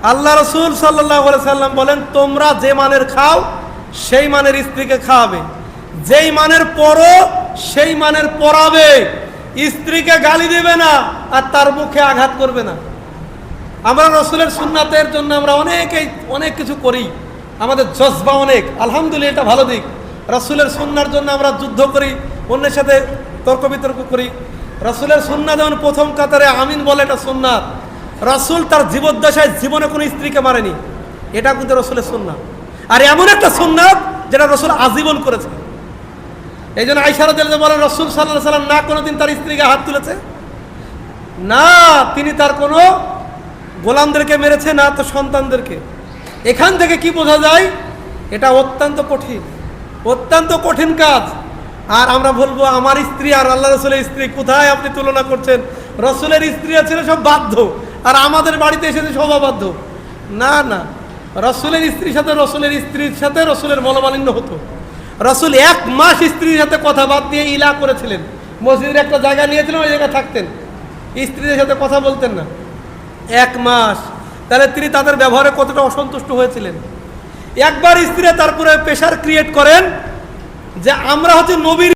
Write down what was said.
আল্লাহ রসুল সাল্লাল্লাহু আলাইহি সাল্লাম বলেন, তোমরা যে মানের খাও সেই মানের স্ত্রীকে খাওয়াবে, যেই মানের পরো সেই মানের পরাবে, স্ত্রীকে গালি দেবে না আর তার মুখে আঘাত করবে না। আমরা রসুলের সুন্নাতের জন্য আমরা অনেক কিছু করি, আমাদের জজবা অনেক, আলহামদুলিল্লাহ, এটা ভালো দিক। রসুলের সুন্নার জন্য আমরা যুদ্ধ করি, অন্যের সাথে তর্ক বিতর্ক করি। রসুলের সুন্নাত যেমন প্রথম কাতারে আমিন বলে, এটা সুন্নাত। রসুল তার জীবদ্দশায় জীবনে কোনো স্ত্রীকে মারেনি, এটা কিন্তু রসুলের সুন্নাত। আর এমন একটা সুন্নাত যেটা রসুল আজীবন করেছে। এই জন্য আয়েশা রাদিয়াল্লাহু বলেন, রসুল সাল্লাল্লাহু আলাইহি ওয়াসাল্লাম না কোনোদিন তার স্ত্রীকে হাত তুলেছে, না তিনি তার কোনো গোলামদেরকে মেরেছে, না তো সন্তানদেরকে। এখান থেকে কি বোঝা যায়? এটা অত্যন্ত কঠিন কাজ। আর আমরা বলবো আমার স্ত্রী আর আল্লাহ রসুলের স্ত্রী, কোথায় আপনি তুলনা করছেন? রসুলের স্ত্রী ছিল সব বাধ্য, আর আমাদের বাড়িতে এসেছে সব অবাধ্য। না না, রসুলের স্ত্রীর সাথে রসুলের মনোমালিন্য হতো। রসুল 1 মাস স্ত্রীর সাথে কথা বাদ দিয়ে ইলা করেছিলেন, মসজিদের একটা জায়গা নিয়েছিলেন, ওই জায়গায় থাকতেন, স্ত্রীদের সাথে কথা বলতেন না 1 মাস। তাহলে তিনি তাদের ব্যবহারে কতটা অসন্তুষ্ট হয়েছিলেন। একবার স্ত্রী তারপরে প্রেশার ক্রিয়েট করেন যে আমরা হচ্ছে নবীর